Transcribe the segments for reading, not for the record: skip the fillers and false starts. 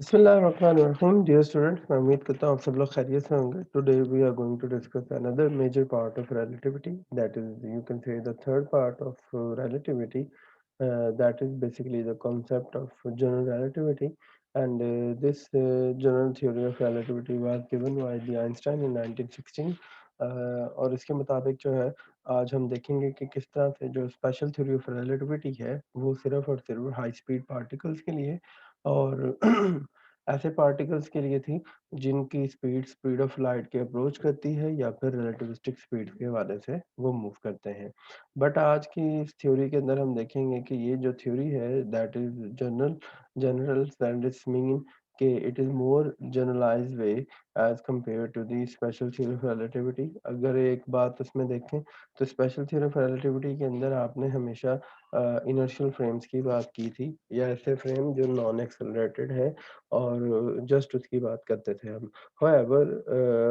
बिस्मिल्लाहिर्रहमानिर्रहीम dear students, मैं उम्मीद करता हूँ आप सब लोग खैरियत से होंगे। Today we are going to discuss another major part of relativity, that is you can say the third part of relativity, that is basically the concept of general relativity. And this general theory of relativity was given by the Einstein in 1916. और इसके मुताबिक जो है आज हम देखेंगे कि किस तरह से जो स्पेशल थ्योरी ऑफ रिलेटिविटी है वो सिर्फ और सिर्फ हाई स्पीड पार्टिकल्स के लिए और ऐसे पार्टिकल्स के लिए थी जिनकी स्पीड स्पीड ऑफ लाइट के अप्रोच करती है या फिर रिलेटिविस्टिक स्पीड के हवाले से वो मूव करते हैं। बट आज की इस थ्योरी के अंदर हम देखेंगे कि ये जो थ्योरी है that is general general that is mean कि it is more generalized way as compare to the special theory of relativity. अगर एक बात उसमें देखें तो स्पेशल थ्योरी ऑफ रिलेटिविटी के अंदर आपने हमेशा इनर्शियल फ्रेम्स की बात की थी या ऐसे फ्रेम जो नॉन एक्सेलरेटेड है और जस्ट उसकी बात करते थे हम। However,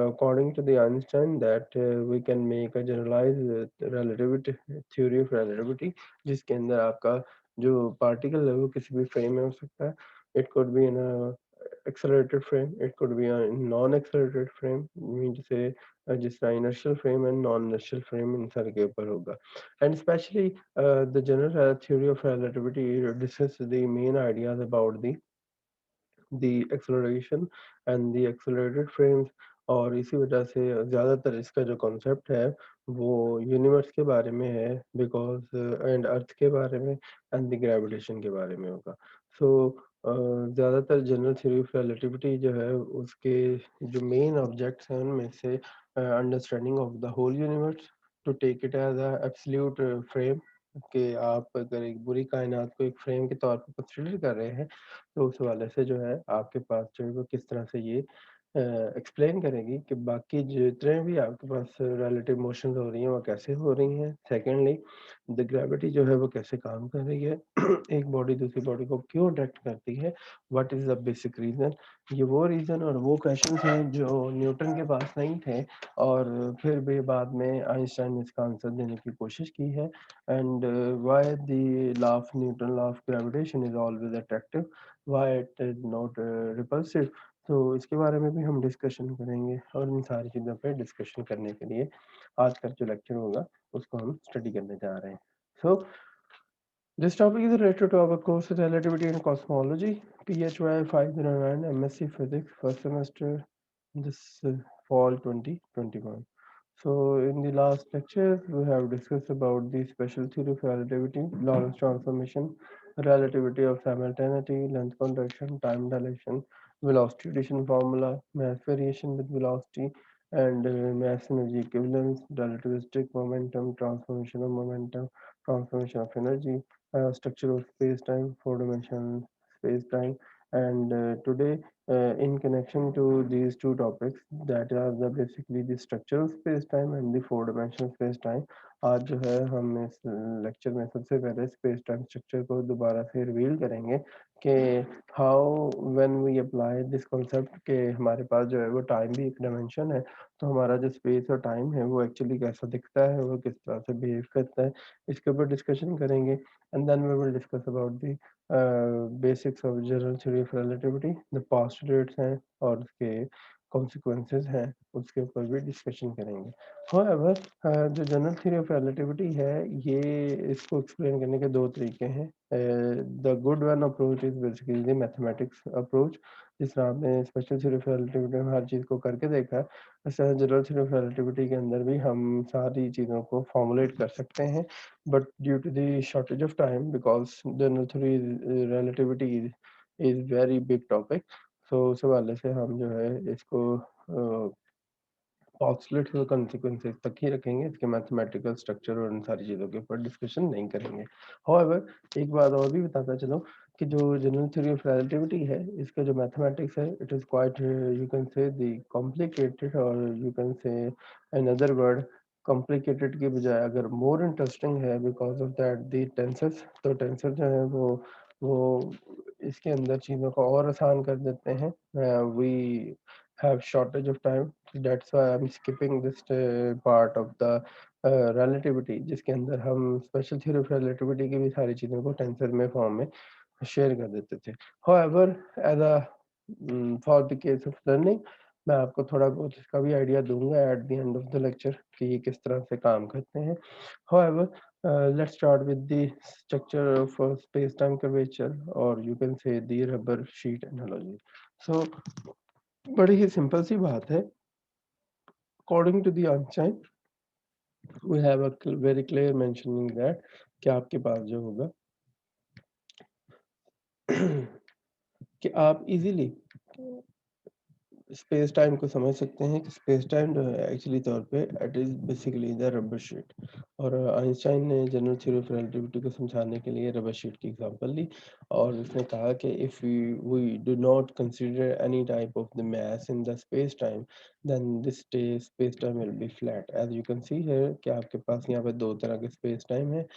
according to the Einstein that we can make a generalized relativity theory of relativity जिसके अंदर आपका जो पार्टिकल है वो किसी भी फ्रेम में हो सकता है। It could be in accelerated frame, it could be a non-accelerated frame, mean से जिस तरह inertial frame and non-inertial frame इन सारे के ऊपर होगा। And especially the general theory of relativity discusses the main ideas about the acceleration and the accelerated frames। और इसी वजह से ज़्यादातर इसका जो कॉन्सेप्ट है वो यूनिवर्स के बारे में है बिकॉज एंड अर्थ के बारे में एंड द ग्रेविटेशन के बारे में होगा। सो ज़्यादातर जनरल थ्योरी ऑफ रिलेटिविटी जो है उसके जो मेन ऑब्जेक्ट्स हैं उनमें से understanding of the whole universe, to take it as a absolute frame कि आप अगर एक बुरी कायनात को एक फ्रेम के तौर पर कंसिडर कर रहे हैं तो उस हवाले से जो है आपके पास जो है वो किस तरह से ये एक्सप्लेन करेगी कि बाकी जितने भी आपके पास रिलेटिव मोशंस हो रही हैं वो कैसे हो रही हैं। सेकेंडली द ग्रेविटी जो है वो कैसे काम कर रही है एक बॉडी दूसरी बॉडी को क्यों अट्रैक्ट करती है, what is the basic reason. ये वो रीज़न और वो क्वेश्चंस हैं जो न्यूटन के पास नहीं थे और फिर भी बाद में आइंस्टाइन ने इसका आंसर देने की कोशिश की है। And why the law of Newton law of gravitation is always attractive, why it is not repulsive। तो इसके बारे में भी हम डिस्कशन करेंगे और इन सारी चीज़ों पे डिस्कशन करने के लिए आज का जो लेक्चर होगा उसको हम स्टडी करने जा रहे हैं। सो this topic is related to our course Relativity and Cosmology, PHY 509, MSc Physics, first semester, this fall 2021. So in the last lecture, we have discussed about the special theory of relativity, Lorentz transformation, relativity of simultaneity, length contraction, time dilation, velocity addition formula, mass variation with velocity, and mass energy equivalence, relativistic momentum, transformation of momentum, transformation of energy, structure of space-time, four-dimensional space-time. And today, in connection to these two topics, that are the basically the structure of space-time and the four-dimensional space-time, आज जो है हम इस lecture में सबसे पहले space time structure को दोबारा से रिवील करेंगे कि how when we apply this concept के हमारे पास जो है वो टाइम भी एक डायमेंशन है, तो हमारा जो स्पेस और टाइम है वो एक्चुअली कैसा दिखता है, वो किस तरह से बिहेव करता है, इसके ऊपर डिस्कशन करेंगे। And then we will discuss about the basics of general theory of relativity, the postulates हैं और उसके consequences हैं, उसके ऊपर भी डिस्कशन करेंगे। However, जो जनरल थ्योरी ऑफ रिलेटिविटी है ये इसको एक्सप्लेन करने के दो तरीके हैं। The good one approach is basically the mathematics approach, जिस तरह आपने स्पेशल थ्योरी ऑफ रिलेटिविटी में हर चीज़ को करके देखा है, वैसे जनरल थ्योरी ऑफ रिलेटिविटी के अंदर भी हम सारी चीज़ों को फॉर्मुलेट कर सकते हैं। But due to the shortage of time, because general theory relativity is very big topic, so उस हवाले से हम जो है इसको पोस्टलेट्स और कॉन्सिक्वेंसेस तक ही रखेंगे, इसके मैथमेटिकल स्ट्रक्चर और इन सारी चीज़ों के ऊपर डिस्कशन नहीं करेंगे। हाउएवर एक बात और भी बताता चलूँ कि जो जनरल थ्योरी ऑफ रिलेटिविटी है, इसका जो मैथमेटिक्स है, it is quite you can say the complicated और you can say another word complicated की बजाय अगर मोर इंटरेस्टिंग है because of that the tensors, तो टेंसर जो है वो इसके अंदर चीज़ों को और आसान कर देते हैं। We have shortage of time, that's why I'm skipping this part of the relativity, जिसके अंदर हम स्पेशल थ्योरी ऑफ रिलेटिविटी की भी सारी चीज़ों को टेंसर में फॉर्म में शेयर कर देते थे। However, as a for the case of learning मैं आपको थोड़ा बहुत इसका भी आइडिया दूँगा at the end of the lecture कि ये किस तरह से काम करते हैं। However let's start with the structure of space time curvature और you can say the rubber sheet analogy. So बड़ी ही सिंपल सी बात है। According to the Einstein we have a very clear mentioning that कि आपके पास जो होगा कि आप इजीली स्पेस टाइम को समझ सकते हैं कि स्पेस टाइम जो है एक्चुअली तौर पे it is basically the rubber sheet. और आइंस्टाइन ने जनरल थ्योरी ऑफ रिलेटिविटी को समझाने के लिए रबर शीट की एग्जांपल ली और उसने कहा कि if we do not consider any type of the mass in the space time then this space time will be flat. As you can see here कि आपके पास यहाँ पे दो तरह के स्पेस टाइम है।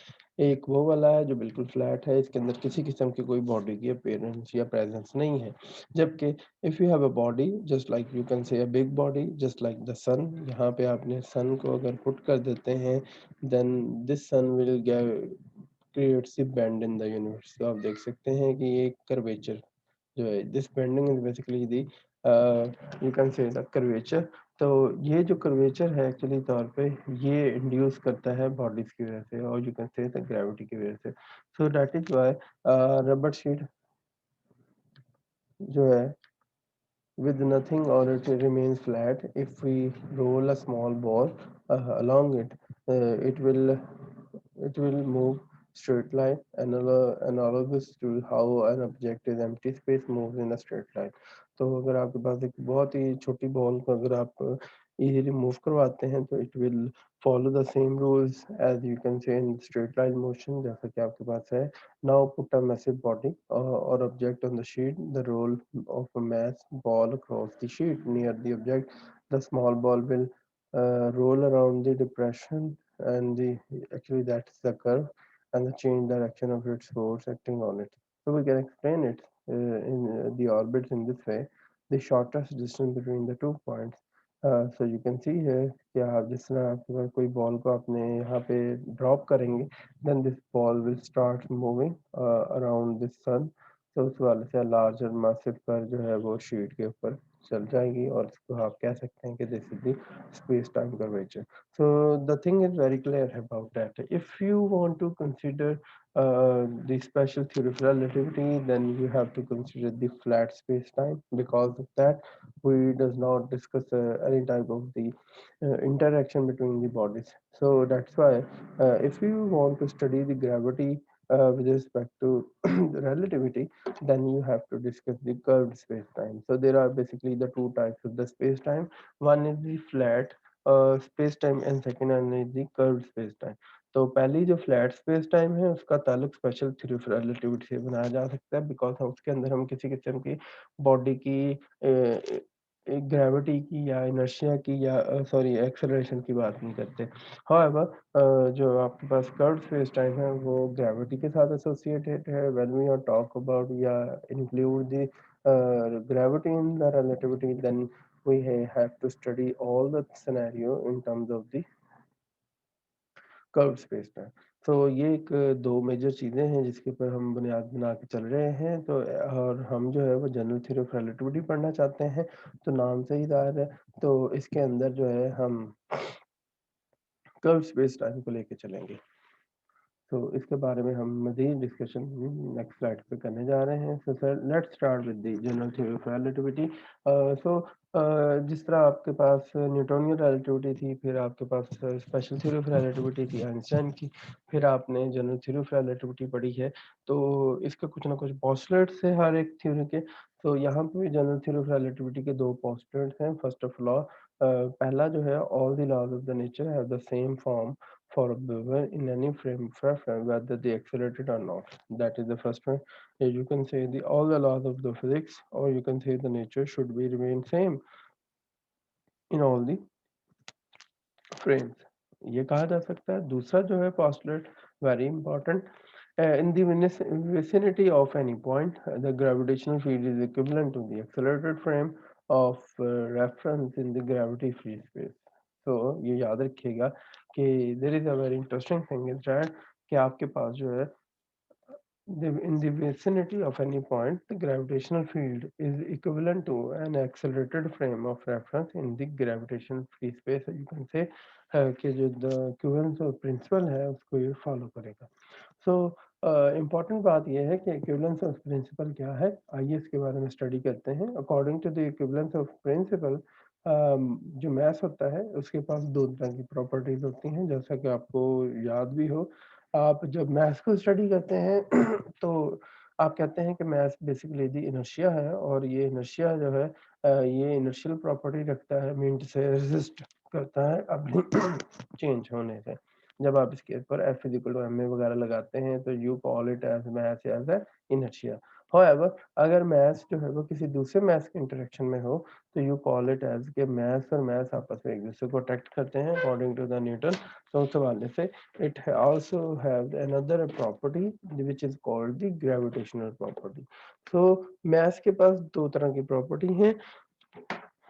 एक वो वाला है जो बिल्कुल फ्लैट है, इसके अंदर किसी किस्म की कोई बॉडी की अपीयरेंस या प्रेजेंस नहीं है। जबकि if you have a body just like you can say a big body just like the sun, यहाँ पे आपने sun को अगर पुट कर देते हैं then this sun will creates a bend in the universe। तो आप देख सकते हैं कि ये curvature जो है this bending is basically the you can say the curvature। तो ये जो curvature है एक्चुअली तौर पे ये इंड्यूस करता है बॉडीज की वजह से और you can say the gravity की वजह से। So that is why rubber sheet जो है with nothing or it remains flat. If we roll a small ball along it, it will move straight line analogous to how an object is empty space moves in a straight line। तो अगर आपके पास एक बहुत ही छोटी ball को अगर आप easily move करवाते हैं तो it will follow the same rules as you can say in straight line motion जैसा कि आपके पास है। Now put a massive body or object on the sheet. The roll of a mass ball across the sheet near the object. The small ball will roll around the depression and the actually that's the curve and the change direction of its force acting on it. So we can explain it in the orbits in this way. The shortest distance between the 2 points। So you can see है कि आप जिस तरह आपके पास कोई ball को आपने यहाँ पे ड्रॉप करेंगे then this ball will start moving around the sun। तो उस वाले से लार्जर मासिव पर जो है वो शीट के ऊपर चल जाएगी और इसको आप कह सकते हैं कि this is the space time curvature. so the thing is very clear about that। if you want to consider the special theory of relativity then you have to consider the flat space time। because of that we does not discuss any type of the interaction between the bodies। so that's why if you want to study the gravity with respect to the relativity then you have to discuss the curved space-time। so there are basically the two types of the space-time। one is the flat space-time and second one is the curved space-time। तो पहली जो flat space time है उसका ताल्लुक special theory of relativity से बनाया जा सकता है बिकॉज हम उसके अंदर हम किसी किस्म की बॉडी की ग्रेविटी की या इनर्शिया की या सॉरी एक्सेलरेशन की बात नहीं करते। हाउएवर जो आपके पास कर्व्ड स्पेस टाइम है वो ग्रेविटी के साथ एसोसिएटेड है। When we are talk about या include the gravity in the relativity then we have to study all the scenario in terms of the curve space time. तो ये एक दो मेजर चीज़ें हैं जिसके ऊपर हम बुनियाद बना के चल रहे हैं। तो और हम जो है वो जनरल थ्योरी ऑफ रिलेटिविटी पढ़ना चाहते हैं तो नाम से ही ज़ाहिर है। तो इसके अंदर जो है हम कर्व स्पेस टाइम को लेके चलेंगे। तो इसके बारे में हम मज़ीद डिस्कशन नेक्स्ट स्लाइड पे करने जा रहे हैं। So sir let's start with the general theory of relativity. So जिस तरह आपके पास न्यूटोनियन रिलेटिविटी थी, फिर आपके पास स्पेशल थ्योरी ऑफ रिलेटिविटी थी आइंस्टाइन की, फिर आपने जनरल थ्योरी ऑफ रिलेटिविटी पढ़ी है। तो इसके कुछ ना कुछ पोस्टुलेट्स है हर एक थ्योरी के। तो यहाँ पे भी जनरल थ्योरी ऑफ रिलेटिविटी के दो पोस्टुलेट्स हैं। फर्स्ट ऑफ लॉ पहला जो है all the laws of the nature have the same form for observer in any frame whether they accelerated or not। That is the first one। You can say the all the laws of the physics or you can say the nature should be remain same in all the frames। ये कहा जा सकता है। दूसरा जो है postulate very important in the vicinity of any point the gravitational field is equivalent to the accelerated frame of reference in the gravity free space। तो ये याद रखिएगा कि there is a very interesting thing is that कि आपके पास जो है In the vicinity of any point, the gravitational field is equivalent to an accelerated frame of reference in the gravitational free space. You can say कि जो the equivalence of principle है उसको ये follow करेगा. So इम्पॉर्टेंट बात यह है कि इक्विवेलेंस ऑफ प्रिंसिपल क्या है. आइए इसके बारे में स्टडी करते हैं. According to the equivalence of principle, जो मैथ होता है उसके पास दो तरह की प्रॉपर्टीज होती हैं, जैसा कि आपको याद भी हो. आप जब मैथ्स को स्टडी करते हैं तो आप कहते हैं कि मैथ्स बेसिकली दी इनर्शिया है, और ये इनर्शिया जो है ये इनर्शियल प्रॉपर्टी रखता है, मीन से रेजिस्ट करता है अपनी चेंज होने से. जब आप इसके ऊपर F is equal to m a वगैरह लगाते हैं तो you call it as math as a inertia. However, अगर मैथ्स जो है वो किसी दूसरे मैथ्स के इंटरेक्शन में हो तो यू कॉल इट एज के मैथ्स और मैथ्स आपस में एक दूसरे को अट्रैक्ट करते हैं अकॉर्डिंग टू द न्यूटन. तो उस हवाले से it also have another property which is called the gravitational property. So maths के पास दो तरह की प्रॉपर्टी हैं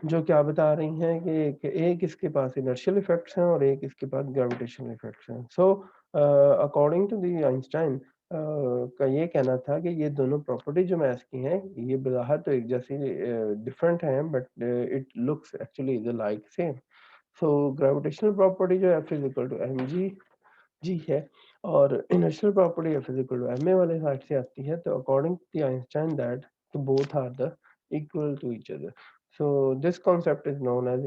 जो क्या बता रही हैं कि एक इसके पास इनर्शियल इफेक्ट्स हैं और एक इसके पास ग्रेविटेशनल इफेक्ट्स हैं. So according to the Einstein का ये कहना था कि ये दोनों प्रॉपर्टी जो मैथ्स की हैं ये बाहर तो एक जैसी डिफरेंट हैं, but it looks actually the like same. So gravitational property जो है F is equal to m g है, और इनर्शियल प्रॉपर्टी है फिजिकल एम ए वाले साइड से आती है. तो according to Einstein that both are the equal to each other. So this concept is known as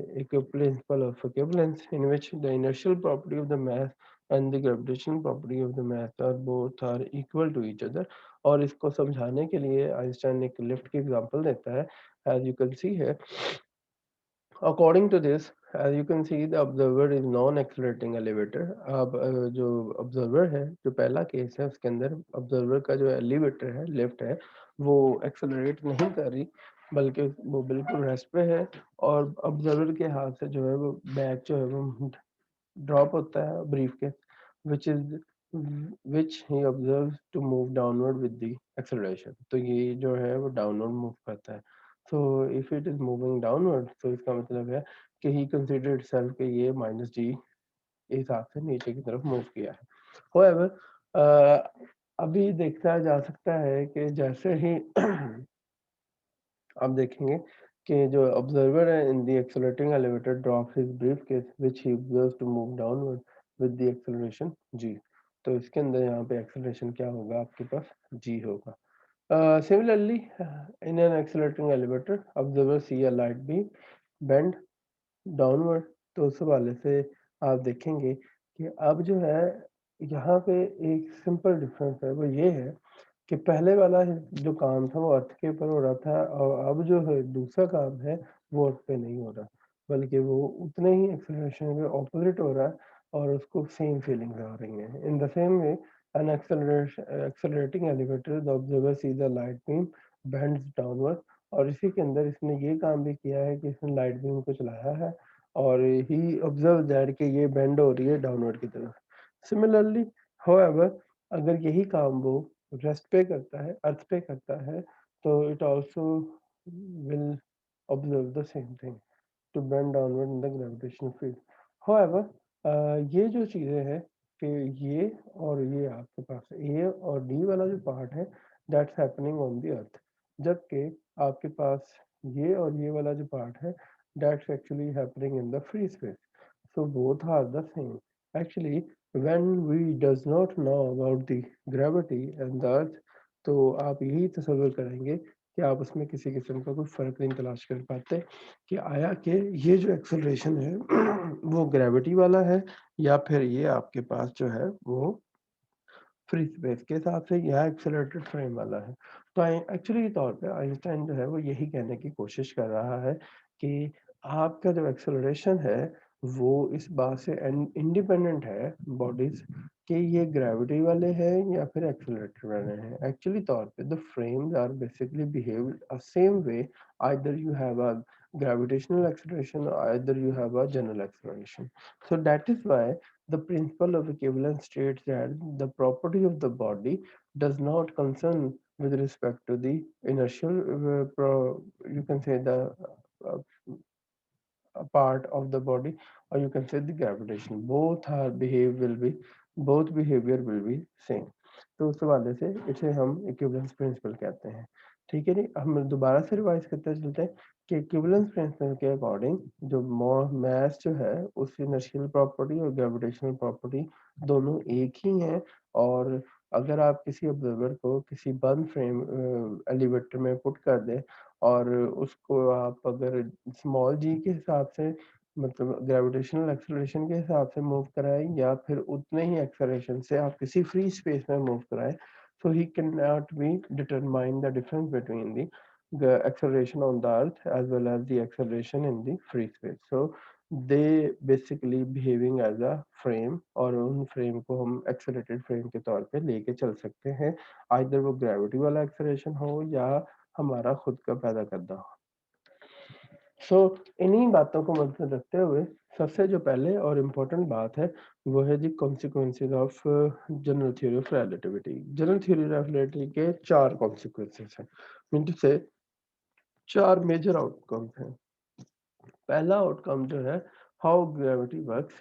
principle of equivalence, in which the inertial property of the mass and the gravitational property of the mass are both are equal to each other. और इसको समझाने के लिए Einstein एक lift की example देता है, as you can see here. According to this, as you can see, the observer is non-accelerating elevator. अब जो observer है, जो पहला केस है उसके अंदर observer का जो elevator है, lift है, वो accelerate नहीं कर रही, बल्कि वो बिल्कुल रेस्ट पे है. और observer के हाथ से जो है वो बैग जो है वो ड्रॉप होता है ब्रीफ के, which is which he observes to move downward with the acceleration. तो ये जो है वो downward move करता है. So if it is moving downward, तो इसका मतलब है कि he considered itself कि ये माइनस जी के हिसाब से नीचे की तरफ मूव किया है. However, अभी देखा जा सकता है कि जैसे ही आप देखेंगे कि जो ऑब्जर्वर है in the accelerating elevator drop his briefcase which he observes to move downward with the acceleration G. तो इसके अंदर यहाँ पे एक्सेलरेशन क्या होगा, आपके पास जी होगा. Similarly, in an accelerating elevator, observers see a light beam bend downward. तो उस हवाले से आप देखेंगे कि अब जो है यहाँ पे एक सिंपल डिफरेंस है, वो ये है कि पहले वाला जो काम था वो अर्थ के ऊपर हो रहा था, और अब जो है दूसरा काम है वो अर्थ पे नहीं हो रहा, बल्कि वो उतने ही एक्सेलरेशन के ऑपोजिट हो रहा है, और उसको सेम फीलिंग्स आ रही हैं. In the same way an accelerating elevator the observer sees the light beam bends downward. और इसी के अंदर इसने ये काम भी किया है कि इसने लाइट बीम को चलाया है, और ही ऑब्जर्व दैट कि ये बेंड हो रही है डाउनवर्ड की तरफ. सिमिलरली, हाउएवर, अगर यही काम वो रेस्ट पे करता है, अर्थ पे करता है, तो it also will observe the same thing to bend downward in the gravitational field. However, ये जो चीज़ें हैं कि ये और ये आपके पास ए और डी वाला जो पार्ट है that's happening on the earth, जबकि आपके पास ये और ये वाला जो पार्ट है that's actually happening in the free space. So both are the same. Actually, when we does not know about the gravity and the earth, तो आप यही तसव्वुर करेंगे कि आप उसमें किसी किस्म का कोई फ़र्क नहीं तलाश कर पाते कि आया कि ये जो एक्सेलरेशन है वो ग्रेविटी वाला है, या फिर ये आपके पास जो है वो फ्री स्पेस के हिसाब से यह एक्सेलरेटेड फ्रेम वाला है. तो एक्चुअली तौर पे आइंस्टाइन जो है वो यही कहने की कोशिश कर रहा है कि आपका जो एक्सेलरेशन है वो इस बात से इंडिपेंडेंट है बॉडीज कि ये ग्रेविटी वाले हैं या फिर एक्सेलरेटेड वाले हैं. एक्चुअली तौर पे the frames are basically behave a same way, either you have a gravitational acceleration or either you have a general acceleration. So that is why the principle of equivalence states that the property of the body does not concern with respect to the inertial, you can say the uh, a part of the body, or you can say the gravitation. Both behavior will be same. तो उस हवाले से इसे हम equivalence principal कहते हैं। ठीक है जी, हम दोबारा से रिवाइज करते चलते हैं कि इक्विवेलेंस प्रिंसिपल के अकॉर्डिंग जो मास जो है उसकी इनर्शियल प्रॉपर्टी और ग्रेविटेशनल प्रॉपर्टी दोनों एक ही हैं। और अगर आप किसी ऑब्जर्वर को किसी बंद फ्रेम एलिवेटर में पुट कर दें और उसको आप अगर स्मॉल जी के हिसाब से मतलब ग्रेविटेशनल एक्सेलरेशन के हिसाब से मूव कराएं या फिर उतने ही एक्सेलरेशन से आप किसी फ्री स्पेस में मूव कराएं, so he cannot be determine the difference between the acceleration on the earth as well as the acceleration in the free space. So they basically behaving as a frame और उन frame को हम accelerated frame के तौर पे लेके चल सकते हैं, either वो ग्रेविटी वाला acceleration हो या हमारा खुद का पैदा करना हो। सो इन्हीं बातों को मद्देनजर रखते हुए सबसे जो पहले और इम्पोर्टेंट बात है वो है जी consequences of general theory of relativity. General theory of relativity के चार कॉन्सिक्वेंसेज हैं, मीन से चार मेजर आउटकम्स हैं। पहला आउटकम जो है how gravity works,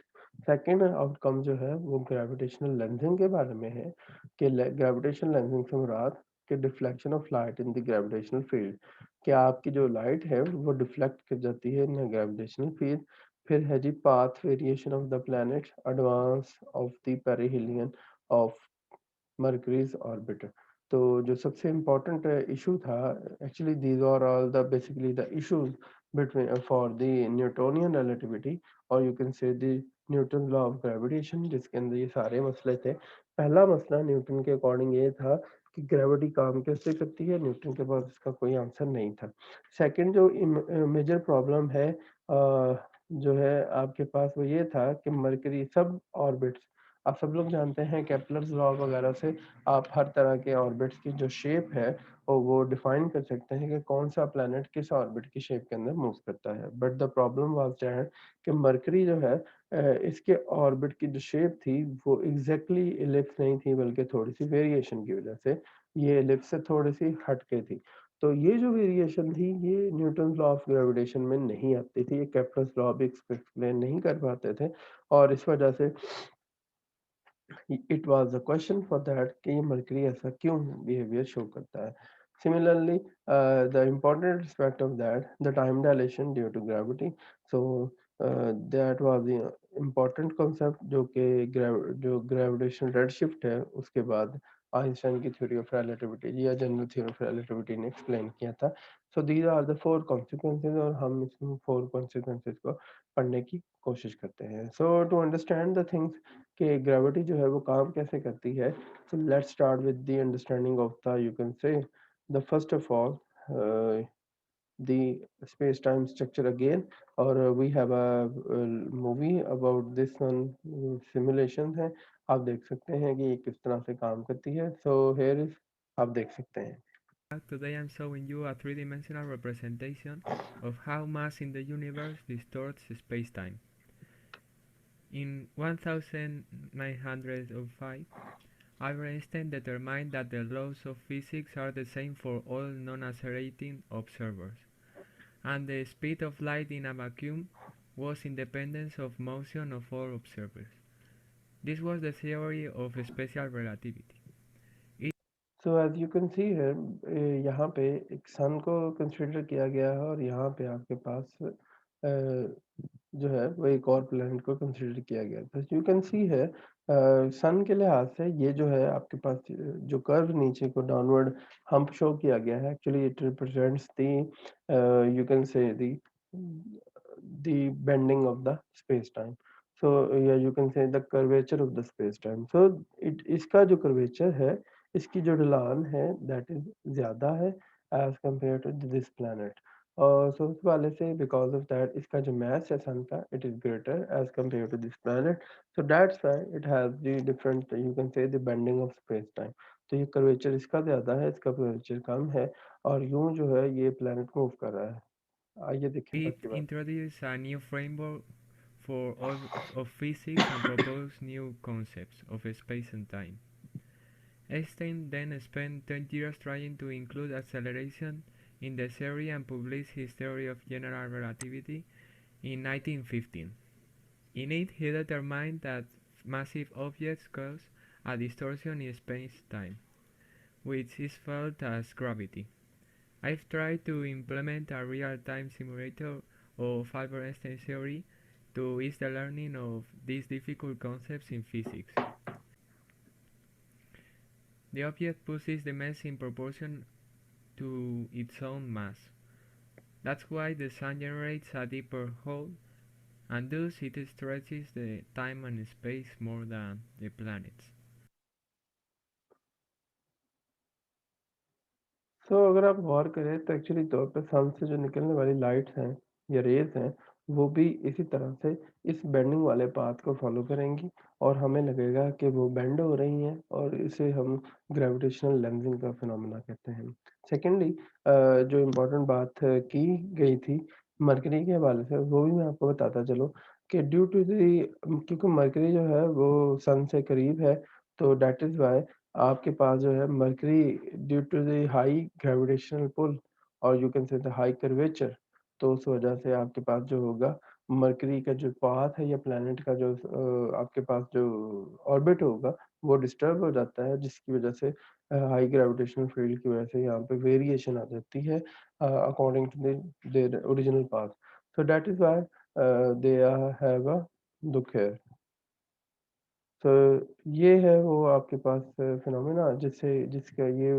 second outcome जो है वो ग्रेविटेशनल लेंसिंग के बारे में है कि ग्रेविटेशनल लेंसिंग से मुराद कि deflection of light in the gravitational field, कि आपकी जो लाइट है वो डिफ्लेक्ट कर जाती है इन ग्रेविटेशनल फील्ड। फिर है जी path variation of the planet, advance of the perihelion of Mercury's orbit. तो जो सबसे इम्पोर्टेंट इशू था, actually these are all the basically the issues between for the Newtonian relativity और you can say the Newton law of gravitation, जिसके अंदर ये सारे मसले थे। पहला मसला न्यूटन के अकॉर्डिंग ये था कि ग्रेविटी काम कैसे करती है, न्यूटन के पास इसका कोई आंसर नहीं था। सेकंड जो मेजर प्रॉब्लम है जो है आपके पास वो ये था कि मरकरी सब ऑर्बिट्स, आप सब लोग जानते हैं केप्लर्स लॉ वगैरह से आप हर तरह के ऑर्बिट्स की जो शेप है और वो डिफाइन कर सकते हैं कि कौन सा प्लैनेट किस ऑर्बिट की शेप के अंदर मूव करता है। But the problem was that कि मरकरी जो है इसके ऑर्बिट की जो शेप थी वो एग्जैक्टली इलिप्स नहीं थी, बल्कि थोड़ी सी वेरिएशन की वजह से ये इलिप्स से थोड़ी सी हटके थी। तो ये जो वेरिएशन थी ये न्यूटन लॉ ऑफ ग्रेविटेशन में नहीं आती थी, ये केप्लर्स लॉ भी एक्सप्लेन नहीं कर पाते थे। और इस वजह से it was a question for that कि ये मरकरी ऐसा क्यों बिहेवियर शो करता है। Similarly the important aspect of that the time dilation due to gravity, so that was the important concept जो कि जो ग्रेविटेशन रेड शिफ्ट है उसके बाद आइंस्टाइन की थ्योरी ऑफ रिलेटिविटी या जनरल थ्योरी ऑफ रिलेटिविटी ने एक्सप्लेन किया था। So these are the four consequences और हम इसमें फोर कॉन्सिक्वेंसेज को पढ़ने की कोशिश करते हैं। सो टू अंडरस्टैंड द थिंग्स कि ग्रेविटी जो है वो काम कैसे करती है, so let's start with the understanding of the, you can say, the first of all the space-time structure again, or we have a movie about this one, simulation है, आप देख सकते हैं कि ये किस तरह से काम करती है। so here is, आप देख सकते हैं। Today I'm showing you a three-dimensional representation of how mass in the universe distorts space-time. In 1905, Albert Einstein determined that the laws of physics are the same for all non-accelerating observers, and the speed of light in a vacuum was independent of motion of all observers. This was the theory of special relativity. So as you can see है यहाँ पे एक सन को consider किया गया है और यहाँ पे आपके पास जो है वो एक और प्लैनेट को कंसिडर किया गया था। यू कैन सी है सन के लिहाज से ये जो है आपके पास जो कर्व नीचे को डाउनवर्ड हम्प शो किया गया है, actually it represents the, you can say the bending of the space time. So या you can say the curvature of the space time. So it इसका जो कर्वेचर है, इसकी जो ढलान है दैट इज ज्यादा है as compare to this planet. और सो उस वाले से बिकॉज ऑफ दैट इसका जो मास है सन का it is greater as compare to this planet. So that's why it has the different, you can say the bending of space time. तो ये कर्वेचर इसका ज्यादा है, इसका कर्वेचर कम है और यूं जो है ये प्लैनेट मूव कर रहा है। आइए देखें It बाकी बात। introduced a new framework for all of physics and proposed new concepts of space and time. Einstein then spent 10 years trying to include acceleration in the theory and published his theory of general relativity in 1915. In it, he determined that massive objects cause a distortion in space-time, which is felt as gravity. I've tried to implement a real-time simulator of Albert Einstein's theory to ease the learning of these difficult concepts in physics. The object pushes the mass in proportion to its own mass. That's why the sun generates a deeper hole, and thus it stretches the time and space more than the planets. तो अगर आप गौर करें तो actually तौर पे सन से जो निकलने वाली लाइट्स हैं या रेज हैं वो भी इसी तरह से इस बेंडिंग वाले पाथ को फॉलो करेंगी और हमें लगेगा कि वो बेंड हो रही हैं और इसे हम ग्रेविटेशनल लेंसिंग का फिनोमेना कहते हैं। सेकेंडली जो इम्पोर्टेंट बात की गई थी मरकरी के हवाले से वो भी मैं आपको बताता चलूँ कि ड्यू टू दी क्योंकि मरकरी जो है वो सन से करीब है तो दैट इज़ व्हाई आपके पास जो है Mercury due to the high gravitational pull और you can say the high curvature तो उस वजह से आपके पास जो होगा मरकरी का जो पाथ है या प्लैनेट का जो आपके पास जो ऑर्बिट होगा वो डिस्टर्ब हो जाता है जिसकी वजह से हाई ग्रेविटेशनल फील्ड की वजह से यहाँ पे वेरिएशन आ जाती है according to their original path so that is why they have a look here तो ये है वो आपके पास फिनोमेना जिसका ये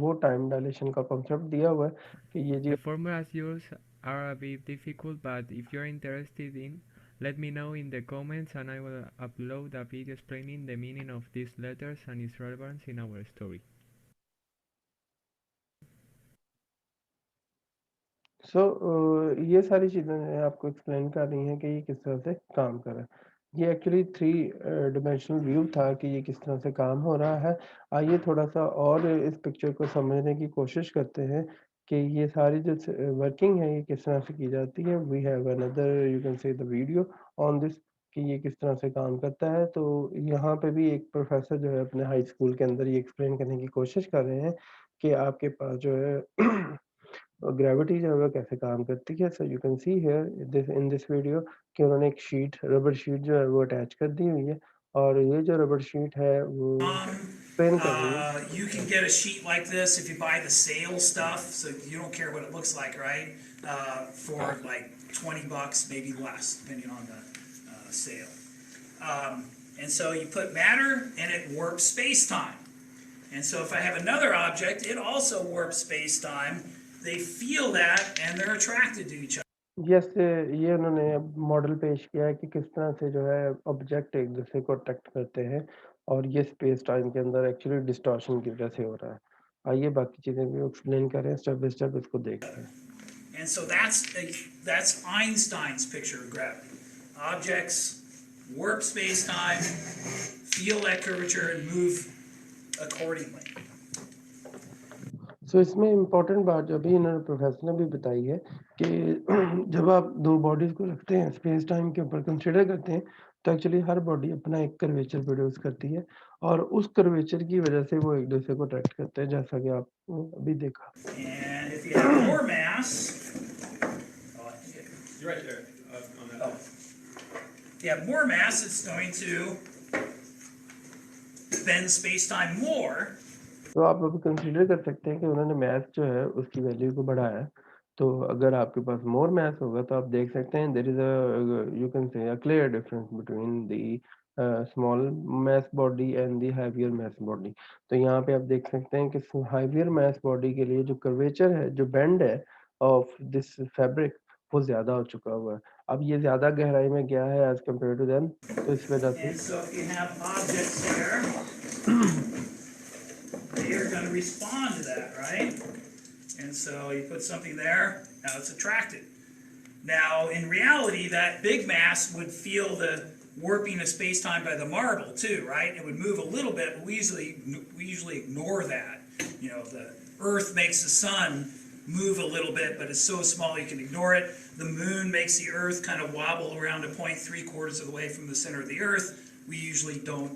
वो टाइम डायलेशन का कॉन्सेप्ट दिया हुआ है कि ये The जो formulas used are a bit difficult, but if you're interested in, let me know in the comments and I will upload a video explaining the meaning of these letters and its relevance in our story. सो ये सारी चीज़ें मैं आपको explain कर रही हैं कि ये किस तरह से काम कर रहा है। ये एक्चुअली थ्री डिमेंशनल व्यू था कि ये किस तरह से काम हो रहा है। आइए थोड़ा-सा और इस पिक्चर को समझने की कोशिश करते हैं कि ये सारी जो वर्किंग है ये किस तरह से की जाती है। We have another you can say the video on this कि ये किस तरह से काम करता है। तो यहाँ पे भी एक प्रोफ़ेसर जो है अपने हाई स्कूल के अंदर ये एक्सप्लेन करने की कोशिश कर रहे हैं कि आपके पास जो है ग्रेविटी जो है वो कैसे काम करती है। सो you can see here this in this video कि उन्होंने एक शीट रबर शीट जो है वो अटैच कर दी हुई है और ये जो रबर शीट है वो एक्सप्लेन कर रही है। You can get a sheet like this if you buy the sale stuff, so you don't care what it looks like, right? For like 20 bucks, maybe less, depending on the sale. And so you put matter and it warps space-time. And so if I have another object, it also warps space-time. They feel that and they're attracted to each other. Yes ये उन्होंने model पेश किया है कि किस तरह से जो है ऑब्जेक्ट एक दूसरे को अट्रैक्ट करते हैं और ये स्पेस टाइम के अंदर एक्चुअली डिस्टॉर्शन की वजह से हो रहा है। आइए बाकी चीज़ें भी एक्सप्लेन करें स्टेप बाय स्टेप इसको देखते हैं। And so that's Einstein's picture of gravity. Objects warp space-time, feel that curvature, and move accordingly. सो इसमें इम्पोर्टेंट बात जो अभी इन्होंने प्रोफेसर ने भी बताई है कि जब आप दो बॉडीज को रखते हैं स्पेस टाइम के ऊपर कंसिडर करते हैं तो एक्चुअली हर बॉडी अपना एक कर्वेचर प्रोड्यूस करती है और उस कर्वेचर की वजह से वो एक दूसरे को अट्रैक्ट करते हैं जैसा कि आप अभी देखा। And if you have more mass, oh, You're right there on that. if you have more mass, it's going to bend space-time more. तो आप अभी कंसीडर कर सकते हैं कि उन्होंने मैथ जो है उसकी वैल्यू को बढ़ाया है। तो अगर आपके पास मोर मैथ होगा तो आप देख सकते हैं there is a you can say a clear difference between the small mass body and the heavier mass body. तो यहाँ पे आप देख सकते हैं कि हेवियर मास बॉडी के लिए जो कर्वेचर है, जो बेंड है ऑफ दिस फैब्रिक वो ज़्यादा हो चुका हुआ है। अब ये ज़्यादा गहराई में गया है एज़ कम्पेयर टू देम तो इस वजह से And so if you have objects here, they are going to respond to that, right? And so you put something there, now it's attracted. Now, in reality, that big mass would feel the warping of space-time by the marble too, right? It would move a little bit, but we usually ignore that. You know, the Earth makes the sun move a little bit, but it's so small you can ignore it. The moon makes the Earth kind of wobble around a point 3/4 of the way from the center of the Earth. We usually don't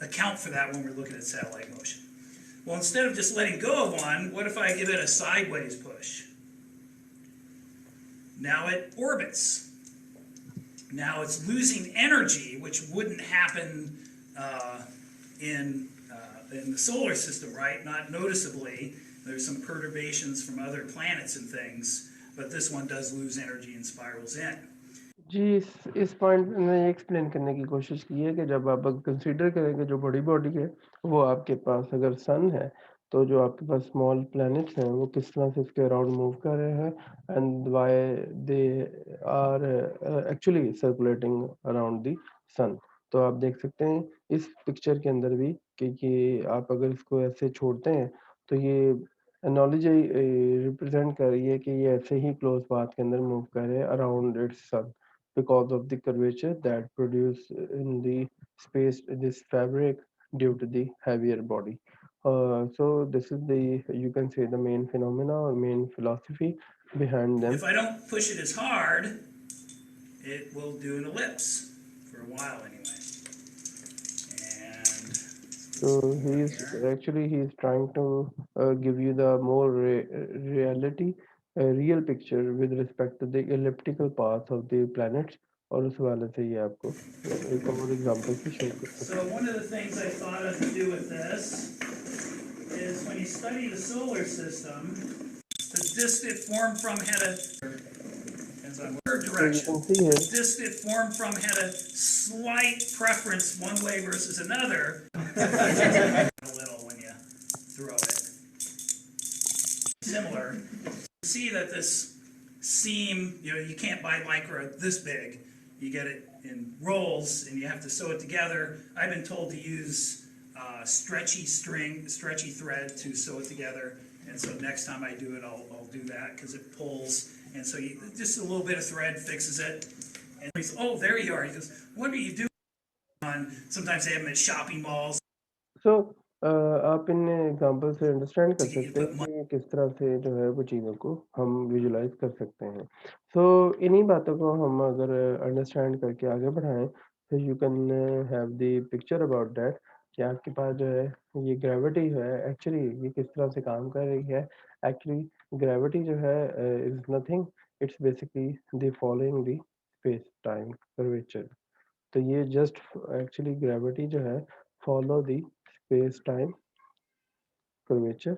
account for that when we're looking at satellite motion. Well, instead of just letting go of one, what if I give it a sideways push? Now it orbits. Now it's losing energy, which wouldn't happen in the solar system, right? Not noticeably. There's some perturbations from other planets and things, but this one does lose energy and spirals in. जी, इस point पे मैं ये explain करने की कोशिश की है कि जब आप कंसीडर करेंगे जो बड़ी बॉडी है, वो आपके पास अगर सन है, तो जो आपके पास स्मॉल प्लैनेट्स हैं, वो किस तरह से उसके अराउंड मूव कर रहे हैं and why they are actually circulating around the sun. तो आप देख सकते हैं इस पिक्चर के अंदर भी कि ये आप अगर इसको ऐसे छोड़ते हैं, तो ये एनालॉजी रिप्रेजेंट कर रही है कि ये ऐसे ही क्लोज पाथ के अंदर मूव कर रहे हैं around its sun because of the curvature that produce in the space this fabric due to the heavier body. So this is the, you can say, the main phenomena or main philosophy behind them. If I don't push it as hard, it will do an ellipse for a while anyway. And So he's trying to give you the more reality, real picture with respect to the elliptical paths of the planets. और उस वाले से ये आपको एक और example से show कर सकते so one of the things I thought of to do with this is when you study the solar system, the disk it formed from had a depends on where हैं। So you direction. can see here. The disk it formed from had a slight preference one way versus another. A little when you throw it. Similar. You see that this seam, you can't buy Lycra this big. You get it in rolls and you have to sew it together. I've been told to use stretchy thread to sew it together. And so next time I do it, I'll do that because it pulls. And so just a little bit of thread fixes it. And he says, oh, there you are. He goes, what are you doing? Sometimes they have them at shopping malls. So आप इन example से understand कर सकते हैं कि किस तरह से जो है वो चीज़ों को हम विजुलाइज कर सकते हैं। सो इन्हीं बातों को हम अगर अंडरस्टैंड करके आगे बढ़ाएं, तो you can have the picture about that कि आपके पास जो है ये ग्रेविटी है, एक्चुअली ये किस तरह से काम कर रही है। एक्चुअली ग्रेविटी जो है is nothing, it's basically the following the space time curvature. तो ये जस्ट एक्चुअली ग्रेविटी जो है follow the space-time curvature.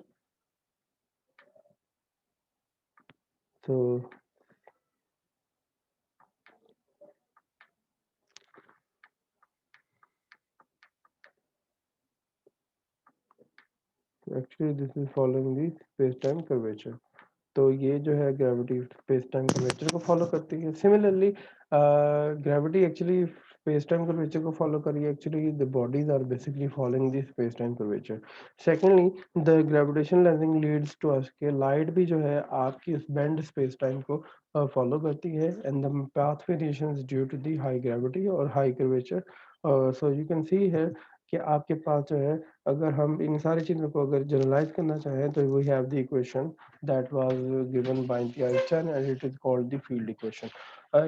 So actually this is following the space-time curvature. तो ये जो है ग्रेविटी स्पेस टाइम कर्वेचर को फॉलो करती है। Similarly gravity actually space time curvature को फॉलो कर रही है। Actually the bodies are basically following the space time curvature. Secondly the gravitational lensing leads to us के लाइट भी जो है आपकी उस बेंड स्पेस टाइम को फॉलो करती है and the path variations due to the high gravity और high curvature. So you can see here कि आपके पास जो है, अगर हम इन सारी चीज़ों को अगर जनरलाइज करना चाहें, तो we have the equation that was given by the Einstein and it is called the field equation.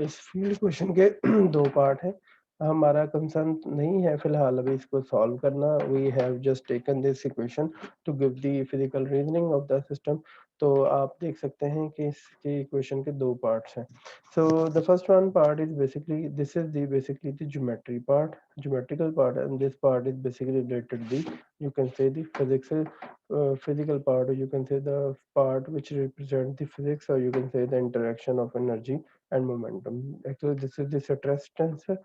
इस फील्ड इक्वेशन के दो पार्ट हैं। हमारा कंसर्न नहीं है फिलहाल अभी इसको सॉल्व करना। We have just taken this equation to give the physical reasoning of the system. तो आप देख सकते हैं कि इसके इक्वेशन के दो पार्ट्स हैं। So the first one part is basically, this is the basically the geometry part, geometrical part, and this part is basically related to the, you can say, the physics, physical part, or you can say the part which represents the physics, or you can say the interaction of energy and momentum. Actually this is the stress tensor,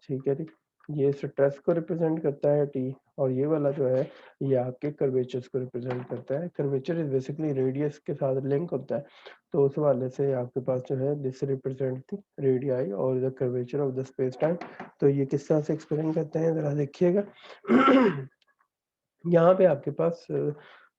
ठीक है जी। ये stress को represent करता है T, और ये वाला जो है ये आपके कर्वेचर्स को रिप्रेजेंट करता है। कर्वेचर इज बेसिकली रेडियस के साथ लिंक होता है, तो उस वाले से आपके पास जो है दिस रिप्रेजेंट द रेडियाई और the curvature of the space time. तो ये किस तरह से एक्सप्लेन करते हैं जरा देखिएगा। यहाँ पे आपके पास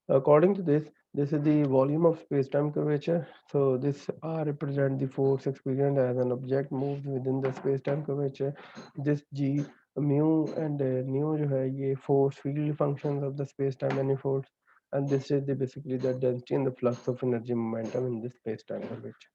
according to this is the volume of space-time curvature. So this R represent the force experienced as an object moves within the space-time curvature. This G, mu and nu जो है ये force field functions of the space-time manifold, and this is the basically the density and the flux of energy momentum in this space-time curvature.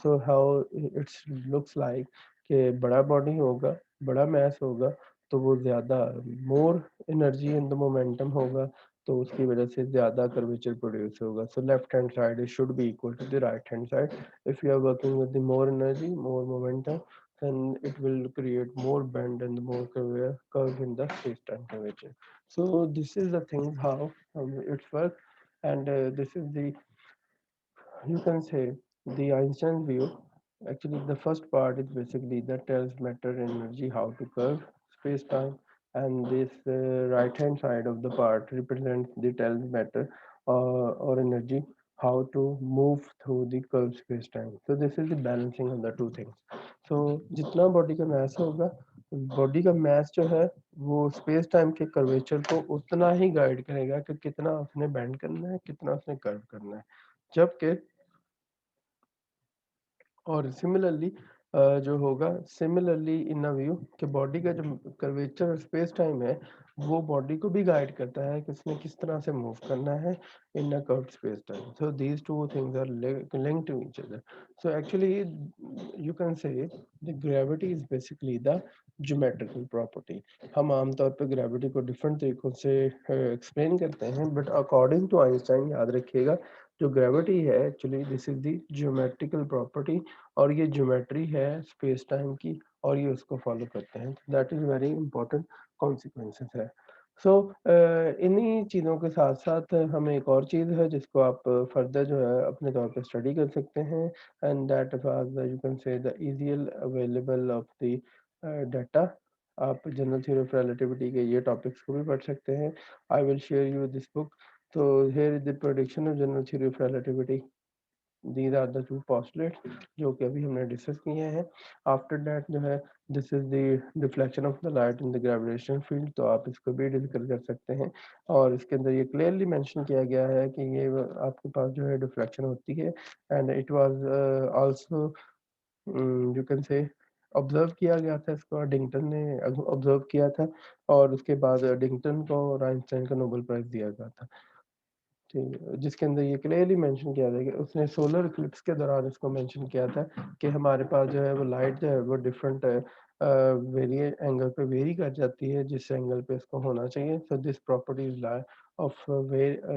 So how it looks like कि बड़ा body होगा, बड़ा मास होगा, तो वो ज़्यादा more energy in the momentum होगा, तो उसकी वजह से ज़्यादा कर्वेचर प्रोड्यूस होगा। So left hand side should be equal to the right hand side if you are working with the more energy, more momentum. then it will create more bend and more curve in the space-time curvature. So this is the thing how it works, and this is the, you can say, the Einstein view. Actually, the first part is basically that tells matter and energy how to curve space-time, and this right-hand side of the part represents the tells matter or energy how to move through the curved space-time. So this is the balancing of the two things. So जितना body का mass होगा, body का mass जो है वो space time के curvature को उतना ही गाइड करेगा कि कितना उसने बेंड करना है, कितना उसने कर्व करना है. जबकि और सिमिलरली जो होगा सिमिलरली इन अ व्यू कि बॉडी का जो कर्वेचर और स्पेस टाइम है वो बॉडी को भी गाइड करता है कि उसने किस तरह से मूव करना है in a curved space time. So these two things are linked to each other. So actually you can say the gravity is basically the geometrical property. हम आमतौर पे ग्रेविटी को डिफरेंट तरीकों से एक्सप्लेन करते हैं, बट अकॉर्डिंग टू आइंस्टाइन याद रखिएगा जो ग्रेविटी है actually this is the geometrical property, और ये ज्योमेट्री है स्पेस टाइम की, और ये उसको फॉलो करते हैं. That is very important consequences है. सो इन्हीं चीज़ों के साथ साथ हमें एक और चीज़ है जिसको आप फर्दर जो है अपने तौर पे स्टडी कर सकते हैं, and that was you can say the easily available of the data. आप जनरल थ्योरी ऑफ रिलेटिविटी के ये टॉपिक्स को भी पढ़ सकते हैं. I will share you this book. तो here is the prediction of general theory of relativity. These are the two postulates जो कि अभी हमने डिस्कस किए हैं. आफ्टर दैट जो है this is the reflection of the light in the gravitational field, तो आप इसको भी डिस्कस कर सकते हैं. और इसके अंदर ये क्लियरली मेंशन किया गया है कि ये आपके पास जो है डिफ्लेक्शन होती है, and it was also you can से ऑब्जर्व किया गया था. इसको डिंगटन ने ऑब्जर्व किया था, और उसके बाद डिंगटन को और आइंस्टाइन को नोबेल प्राइज दिया गया था. ठीक है, जिसके अंदर ये क्लियरली मेंशन किया था कि उसने सोलर इक्लिप्स के दौरान इसको मेंशन किया था कि हमारे पास जो है वो लाइट जो है वो डिफरेंट वेरिए एंगल पे वेरी कर जाती है जिस एंगल पे इसको होना चाहिए. So this property is of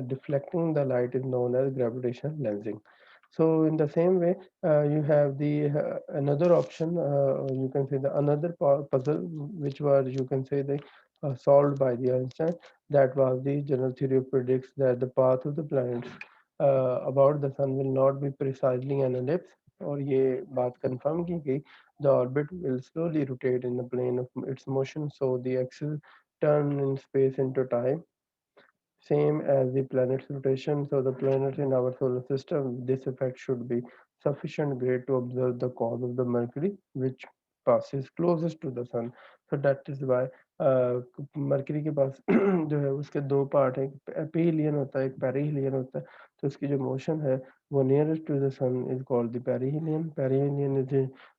deflecting the light is known as gravitational lensing. So in the same way, you have the another option. You can say the another puzzle, which was you can say the solved by the Einstein. That was the general theory of predicts that the path of the planets about the sun will not be precisely an ellipse. और ये बात confirm की गई. The orbit will slowly rotate in the plane of its motion, so the axis turn in space into time, same as the planet's rotation. So the planets in our solar system, this effect should be sufficient great to observe the cause of the Mercury, which passes closest to the sun. So that is why mercury के पास जो है उसके दो part है, एपीलियन होता है, एक perihelion होता है. तो उसकी जो मोशन है वो nearest to the sun is called the perihelion. Perihelion is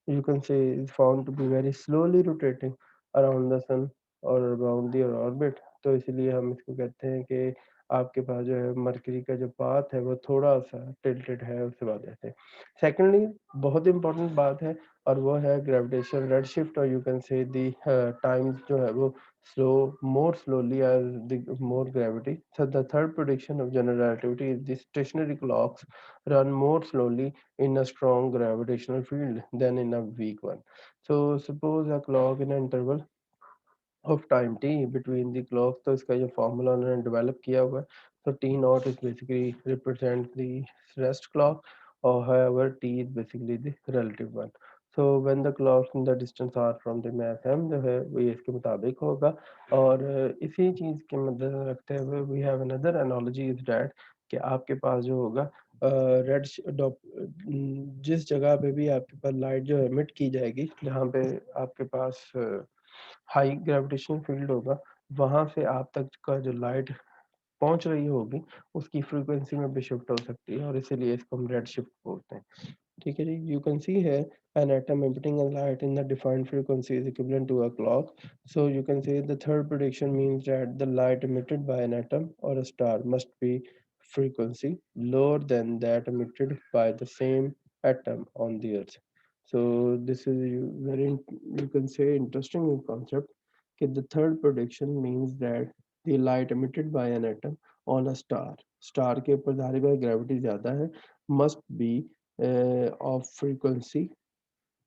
you can say is found to be very slowly rotating around the sun और अराउंड द ऑर्बिट. तो इसलिए हम इसको कहते हैं कि आपके पास जो है मरकरी का जो पाथ है वो थोड़ा सा टिल्टेड है उस वजह से. सेकेंडली बहुत इंपॉर्टेंट बात है, और वो है ग्रेविटेशन रेड शिफ्ट, और you can say the time जो है वो slow more slowly as the more gravity. So the third prediction of general relativity is the stationary clocks run more slowly in a strong gravitational field than in a weak one. So suppose a clock in an interval of time t between the clocks, तो इसका ये formula उन्होंने develop किया हुआ है. तो t naught is basically represent the rest clock, or however t is basically the relative one. So when the clocks in the distance are from the mass m जो है वो ये इसके मुताबिक होगा. और इसी चीज़ के मद्देनजर रखते हुए we have another analogy is that कि आपके पास जो होगा रेड जिस जगह पे भी आपके पास लाइट जो एमिट की जाएगी, जहाँ पे आपके पास हाई ग्रेविटेशनल फील्ड होगा, वहाँ से आप तक का जो लाइट पहुँच रही होगी उसकी फ्रीक्वेंसी में भी शिफ्ट हो सकती है, और इसीलिए इसको हम रेड शिफ्ट बोलते हैं. ठीक है जी. यू कैन सी है an atom emitting a light in the defined frequency is equivalent to a clock. So you can say the third prediction means that the light emitted by an atom or a star must be frequency lower than that emitted by the same atom on the earth. So this is very you can say interesting concept. Okay, the third prediction means that the light emitted by an atom on a star के ऊपर जाहिर है gravity ज़्यादा है, must be of frequency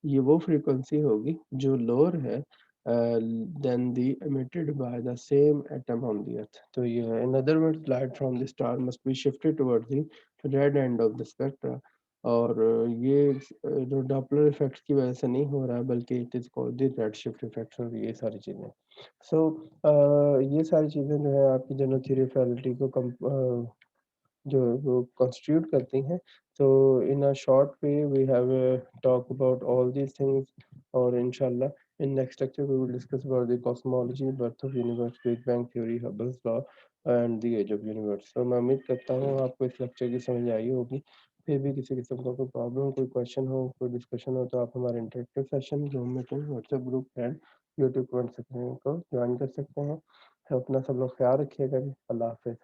ये वो frequency होगी जो लोअर है then the emitted by the same atom on the earth. तो ये है, in other words light from the star must be shifted towards the red end of the spectra. और ये जो डॉपलर इफेक्ट की वजह से नहीं हो रहा है बल्कि it is called the red shift effect और ये सारी चीजें। सो ये सारी चीजें जो है आपकी जनरल थ्योरी ऑफ रिलेटिविटी को जो वो constitute करती हैं। So in a short way we have talked about all these things और इंशाल्लाह in next lecture we will discuss about the cosmology, birth of universe, Big Bang theory, Hubble's law and the age of universe. So मैं उम्मीद करता हूँ आपको इस lecture की समझ आई होगी। फिर भी किसी किस्म का कोई प्रॉब्लम कोई क्वेश्चन हो कोई डिस्कशन हो तो आप हमारे interactive session zoom meeting WhatsApp group and YouTube comment section को ज्वाइन कर सकते हैं। तो अपना सब लोग ख्याल रखिएगा जी। अल्लाह हाफिज़।